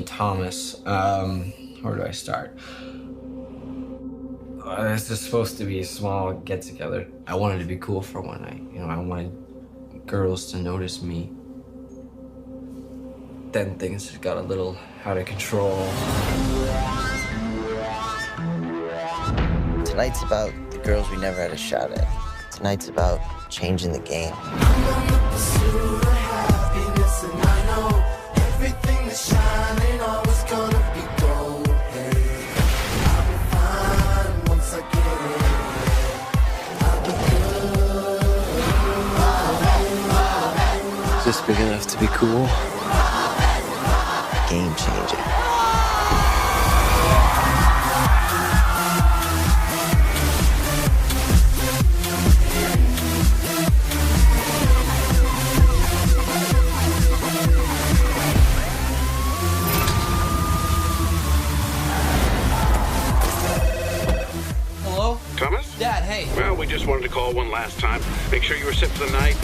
Thomas. Where do I start? This is supposed to be a small get-together. I wanted to be cool for one night. You know, I wanted girls to notice me. Then things just got a little out of control. Tonight's about the girls we never had a shot at. Tonight's about changing the game. Is this big enough to be cool? Game changer. Hello? Thomas? Dad, hey. Well, we just wanted to call one last time. Make sure you were set for the night.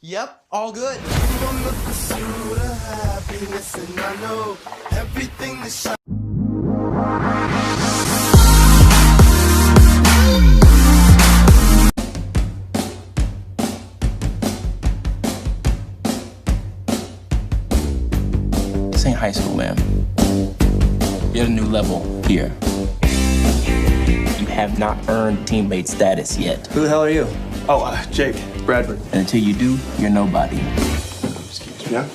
Yep, all good. This ain't high school, man. You're at a new level here. You have not earned teammate status yet. Who the hell are you? Oh, Jake Bradford. And until you do, you're nobody. Excuse me. Yeah.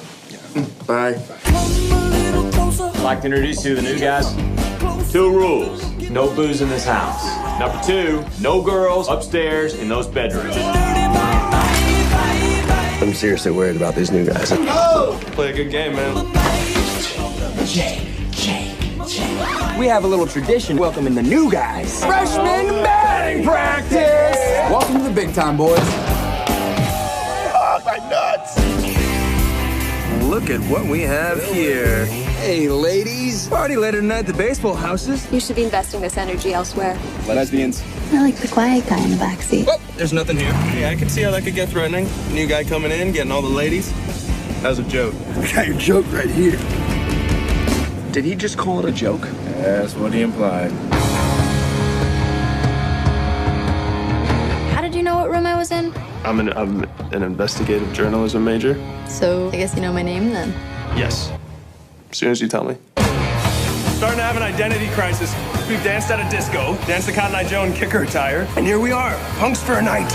Bye. I'd like to introduce you to the new guys. 2 rules. No booze in this house. Number 2, no girls upstairs in those bedrooms. I'm seriously worried about these new guys. Oh! Play a good game, man. We have a little tradition welcoming the new guys. Freshman batting practice! Welcome to the big time, boys. Oh, my nuts! Look at what we have here. Hey, ladies. Party later tonight at the baseball houses. You should be investing this energy elsewhere. Lesbians. I like the quiet guy in the backseat. Oh, there's nothing here. Yeah, I can see how that could get threatening. New guy coming in, getting all the ladies. That was a joke. I got your joke right here. Did he just call it a joke? That's what he implied. How did you know what room I was in? I'm an investigative journalism major. So I guess you know my name then. Yes. As soon as you tell me. Starting to have an identity crisis. We've danced at a disco, danced the Cotton Eye Joe and kicker attire, and here we are, punks for a night.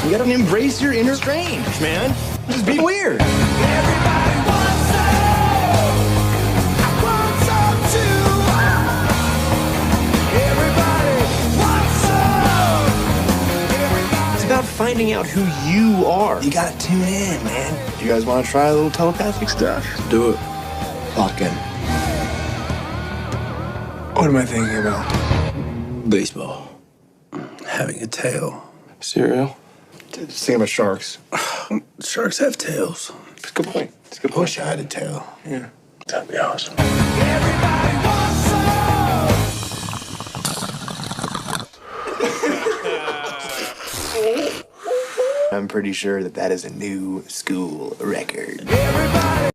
You gotta embrace your inner strange, man. Just be weird. Everybody wants some. I want some too. Everybody wants some. It's about finding out who you are. You gotta tune in, man. You guys want to try a little telepathic stuff? Do it. Lock in. What am I thinking about? Baseball. Having a tail. Cereal. Just thinking about sharks. Sharks have tails. It's a good point. It's a good I point. wish I had a tail. Yeah. That'd be awesome. Everybody wants some. I'm pretty sure that is a new school record. Everybody.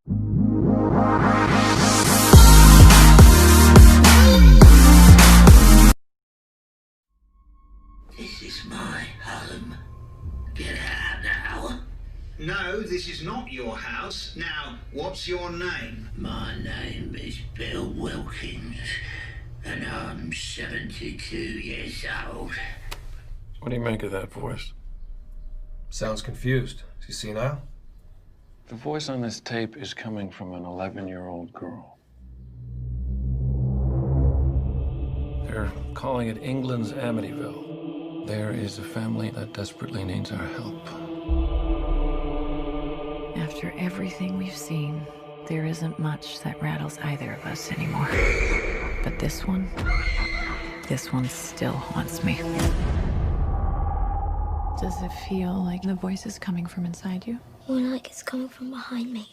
This is my home. Get out now. No, this is not your house. Now, what's your name? My name is Bill Wilkins, and I'm 72 years old. What do you make of that voice? Sounds confused. Is he senile? The voice on this tape is coming from an 11-year-old girl. They're calling it England's Amityville. There is a family that desperately needs our help. After everything we've seen, there isn't much that rattles either of us anymore. But this one still haunts me. Does it feel like the voice is coming from inside you? More like it's coming from behind me.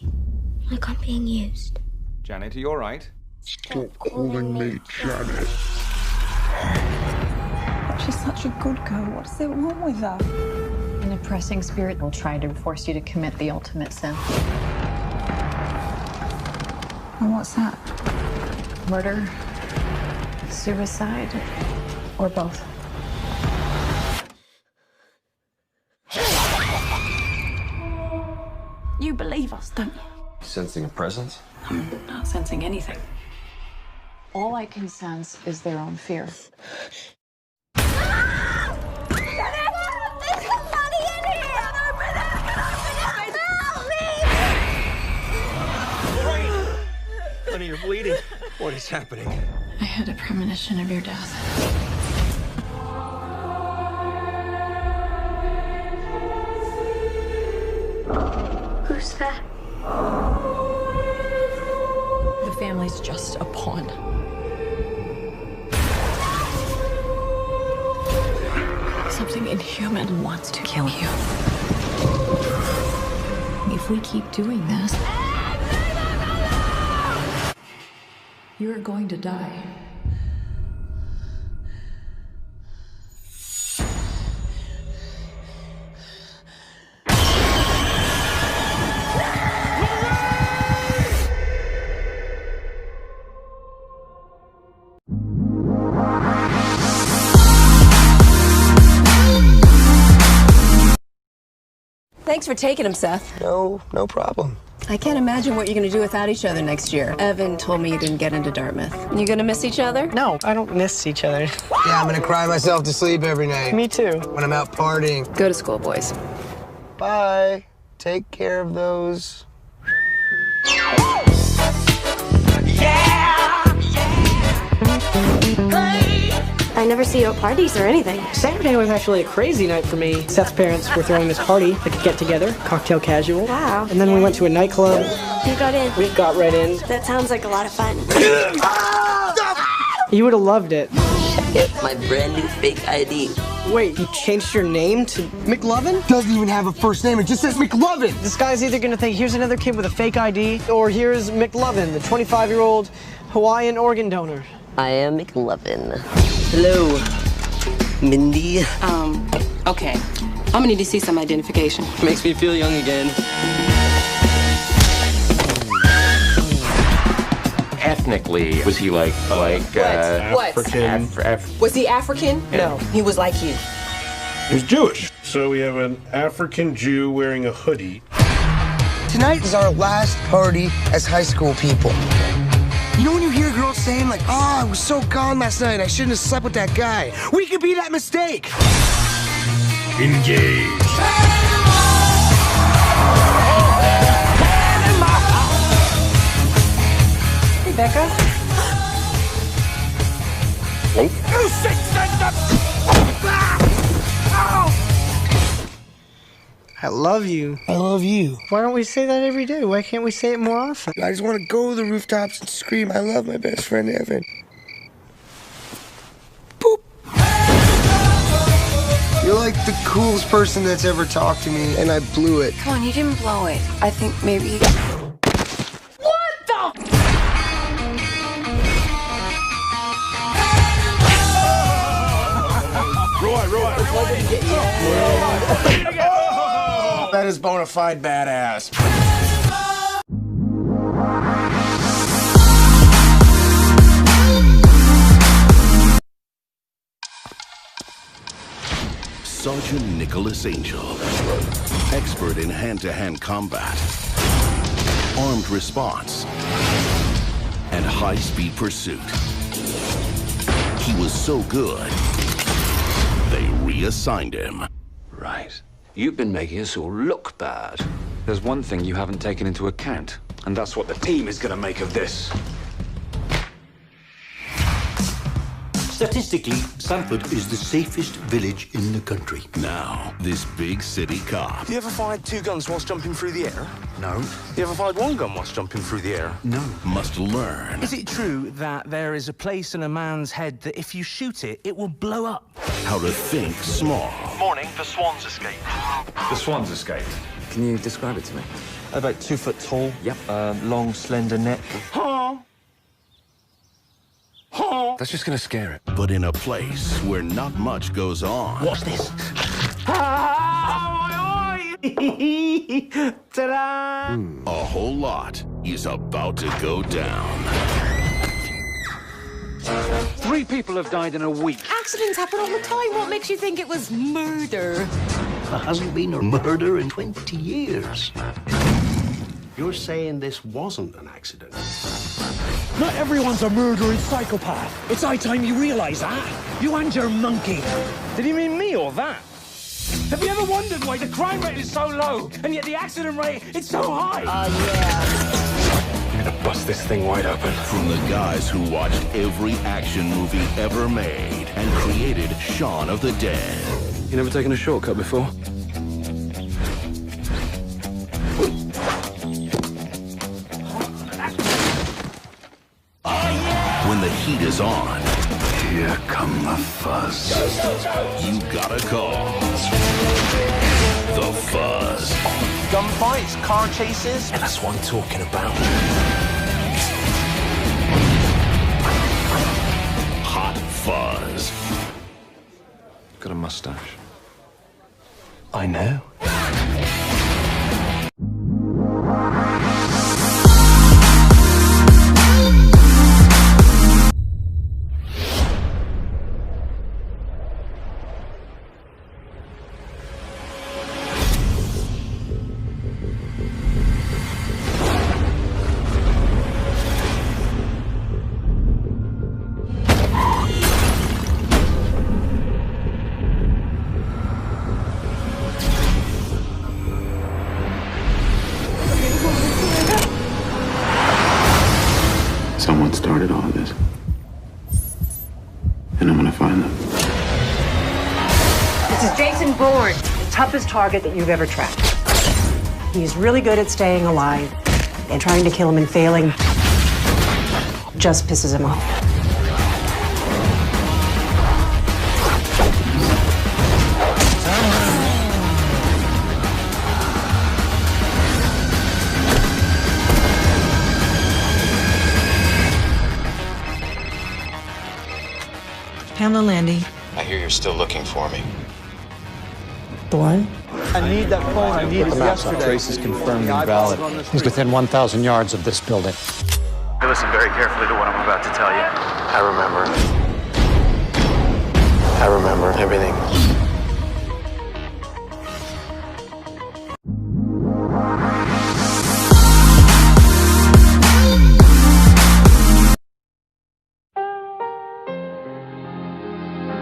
Like I'm being used. Janet, are you all right? Stop calling me Janet. She's such a good girl. What's it wrong with her? You an oppressing spirit will try to force you to commit the ultimate sin. And what's that? Murder, suicide, or both? You believe us, don't you? Sensing a presence? I'm not sensing anything. All I can sense is their own fear. Honey, you're bleeding. What is happening? I had a premonition of your death. Who's that? The family's just a pawn. Something inhuman wants to kill you. If we keep doing this, you're going to die. Thanks for taking him, Seth. No problem. I can't imagine what you're going to do without each other next year. Evan told me you didn't get into Dartmouth. You going to miss each other? No, I don't miss each other. Yeah, I'm going to cry myself to sleep every night. Me too. When I'm out partying. Go to school, boys. Bye. Take care of those. I never see you at parties or anything. Saturday was actually a crazy night for me. Seth's parents were throwing this party, like a get-together, cocktail casual. Wow. And then we went to a nightclub. You got in? We got right in. That sounds like a lot of fun. You would have loved it. Get my brand new fake ID. Wait, you changed your name to McLovin? Doesn't even have a first name, it just says McLovin. This guy's either gonna think, here's another kid with a fake ID, or here's McLovin, the 25-year-old Hawaiian organ donor. I am McLovin. Hello, Mindy. Okay. I'm gonna need to see some identification. Makes me feel young again. Ethnically, was he like What? African. Was he African? No, he was like you. He was Jewish. So we have an African Jew wearing a hoodie. Tonight is our last party as high school people. You know when you hear girls saying like, oh, I was so gone last night, I shouldn't have slept with that guy. We could be that mistake. Engage. Hey, Becca. You I love you. I love you. Why don't we say that every day? Why can't we say it more often? I just want to go to the rooftops and scream, I love my best friend Evan. Boop. You're like the coolest person that's ever talked to me, and I blew it. Come on, you didn't blow it. I think maybe... What the... That is bona fide badass. Sergeant Nicholas Angel, expert in hand-to-hand combat, armed response, and high-speed pursuit. He was so good, they reassigned him. Right. You've been making us all look bad. There's one thing you haven't taken into account, and that's what the team is gonna make of this. Statistically, Sanford is the safest village in the country. Now, this big city cop. You ever fired 2 guns whilst jumping through the air? No. You ever fired 1 gun whilst jumping through the air? No. Must learn Is it true that there is a place in a man's head that if you shoot it, it will blow up? how to think small. Morning, the swans escaped. The swans escaped. Can you describe it to me? About 2 foot tall. Yep. Long, slender neck. That's just gonna scare it. But in a place where not much goes on. Watch this. Ta-da! A whole lot is about to go down. 3 people have died in a week. Accidents happen all the time. What makes you think it was murder? There hasn't been a murder in 20 years. You're saying this wasn't an accident? Not everyone's a murdering psychopath. It's high time you realize that. You and your monkey. Did he mean me or that? Have you ever wondered why the crime rate is so low, and yet the accident rate is so high? Yeah. I'm gonna bust this thing wide open. From the guys who watched every action movie ever made and created Shaun of the Dead. You never taken a shortcut before? When the heat is on, Here come the fuzz. you gotta call the Fuzz. Gunfights, car chases. And that's what I'm talking about. Hot Fuzz. Got a mustache. I know. Someone started all of this. And I'm gonna find them. This is Jason Bourne, the toughest target that you've ever tracked. He's really good at staying alive, and trying to kill him and failing just pisses him off. Pamela Landy. I hear you're still looking for me. The one? I need that phone. I need it yesterday. Trace is confirmed invalid. He's within 1,000 yards of this building. Now listen very carefully to what I'm about to tell you. I remember everything.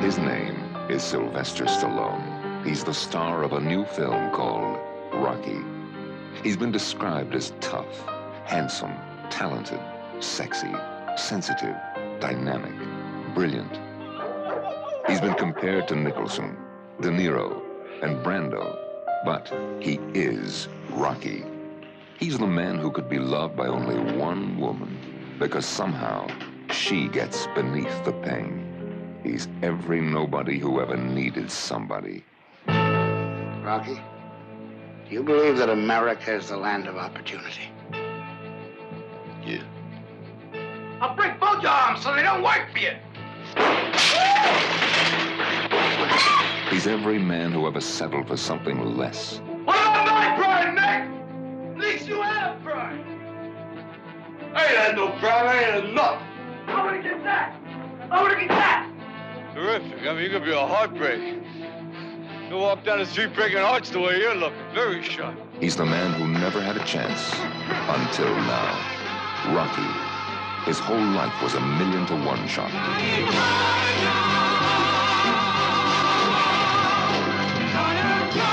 His name is Sylvester Stallone. He's the star of a new film called Rocky. He's been described as tough, handsome, talented, sexy, sensitive, dynamic, brilliant. He's been compared to Nicholson, De Niro, and Brando, but he is Rocky. He's the man who could be loved by only one woman because somehow she gets beneath the pain. He's every nobody who ever needed somebody. Rocky, do you believe that America is the land of opportunity? Yeah. I'll break both your arms so they don't work for you. He's every man who ever settled for something less. What about my pride, Nick? At least you have pride. I ain't had no pride. I ain't had nothing. I want to get that. I want to get that. Terrific. I mean, you could be a heartbreak. You walk down the street breaking hearts the way you're looking. Very sharp. He's the man who never had a chance until now. Rocky. His whole life was 1,000,000-to-1 shot.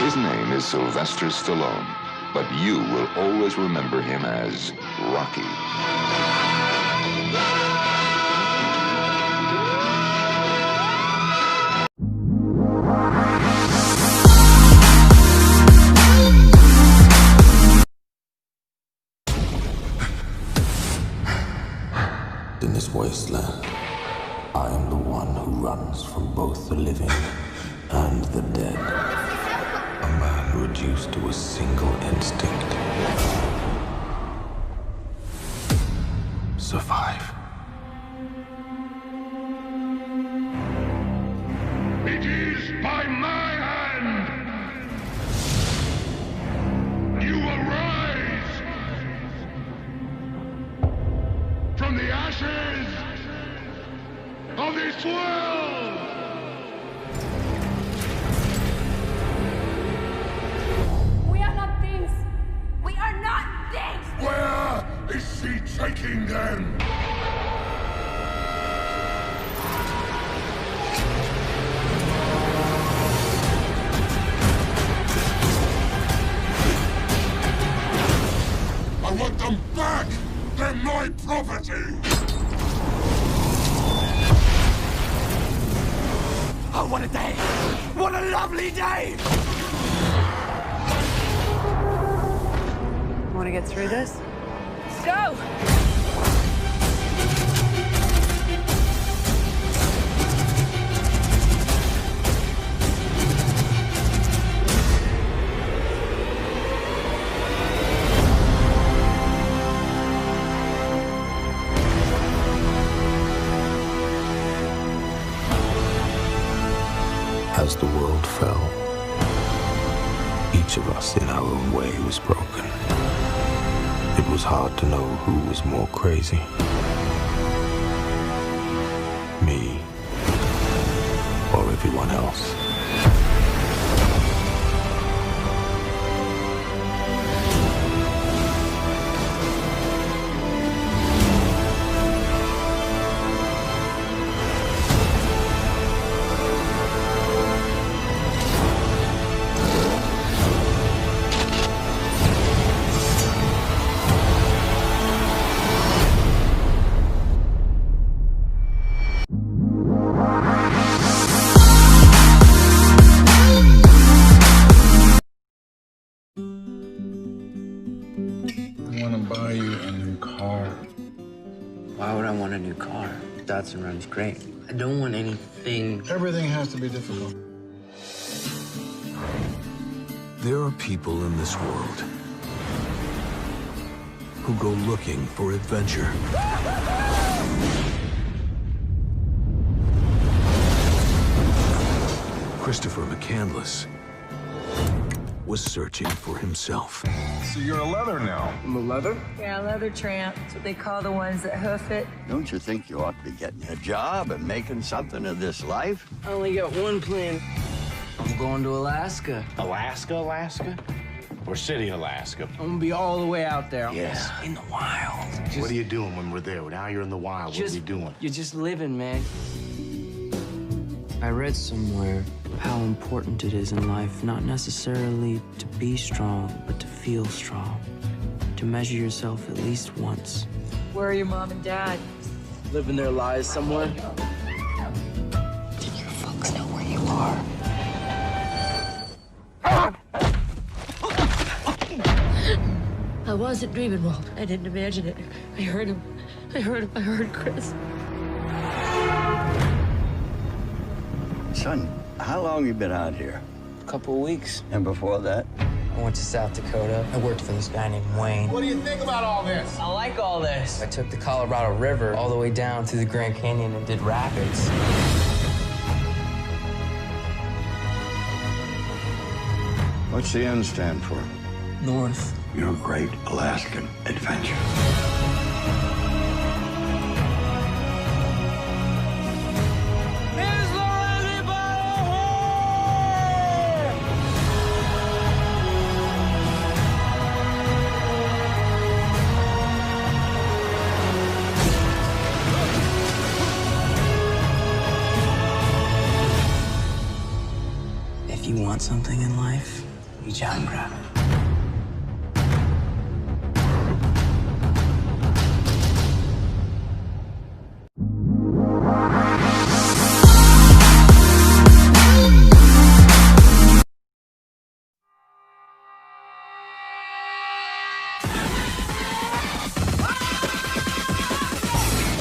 His name is Sylvester Stallone, but you will always remember him as Rocky. In this wasteland, I am the one who runs from both the living and the dead. A man reduced to a single instinct. Survive. It is by my hand. ashes of this world! We are not things! We are not things! Where is she taking them? I want them back! They're my property! Oh, what a day! What a lovely day! Want to get through this? Let's go! As the world fell, each of us in our own way was broken. It was hard to know who was more crazy. Me or everyone else. I want to buy you a new car. Why would I want a new car? Datsun runs great. I don't want anything. Everything has to be difficult. There are people in this world who go looking for adventure. Christopher McCandless was searching for himself. So you're a leather now. I'm a leather? Yeah, leather tramp. That's what they call the ones that hoof it. Don't you think you ought to be getting a job and making something of this life? I only got one plan. I'm going to Alaska. Alaska? Or City, Alaska? I'm gonna be all the way out there. Yeah. In the wild. What are you doing when we're there? Now you're in the wild. What are you doing? You're just living, man. I read somewhere how important it is in life not necessarily to be strong, but to feel strong. To measure yourself at least once. Where are your mom and dad? Living their lives somewhere. Do your folks know where you are? I wasn't dreaming, Walt. I didn't imagine it. I heard him. I heard Chris. Son, how long you been out here? A couple of weeks. And before that? I went to South Dakota. I worked for this guy named Wayne. What do you think about all this? I like all this. I took the Colorado River all the way down through the Grand Canyon and did rapids. What's the N stand for? North. Your great Alaskan adventure. If you want something in life, reach out and grab it.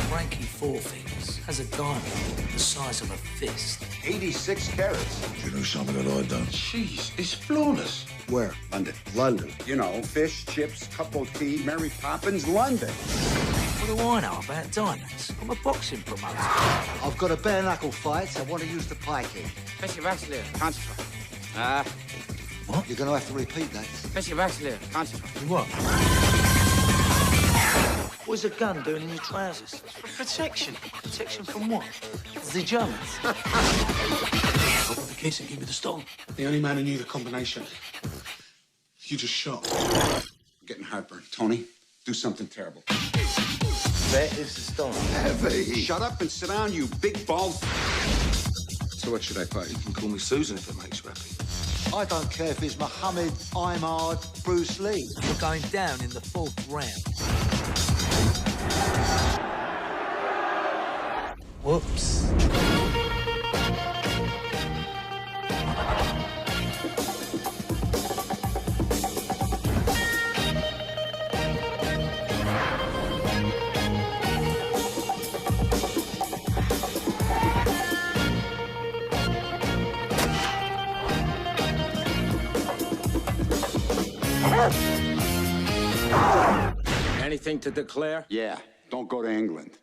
Frankie Four Fingers has a diamond the size of a fist. 86 carats. Do you know something that I've done? Jeez, it's flawless. Where? London. London. You know, fish, chips, cup of tea, Mary Poppins, London. What do I know about diamonds? I'm a boxing promoter. I've got a bare knuckle fight. I want to use the pikey. What? You're going to have to repeat that. You what? What's a gun doing in your trousers? For protection. Protection from what? The Germans. Open the case and give me the stone. The only man who knew the combination. You just shot. I'm getting heartburn. Tony, do something terrible. Where is the stone? Heavy. Shut up and sit down, you big bald. So what should I play? You can call me Susan if it makes you happy. I don't care if it's Muhammad, Imad, Bruce Lee. You're going down in the 4th round. Whoops. Anything to declare? Yeah, don't go to England.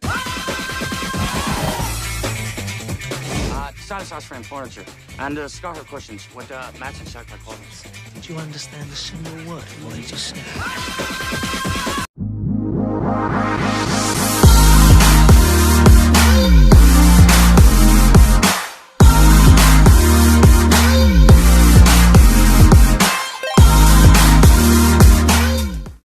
Decided sauce frame furniture and scarfer cushions with matching chocolate colors. Did you understand a single word of what he just said?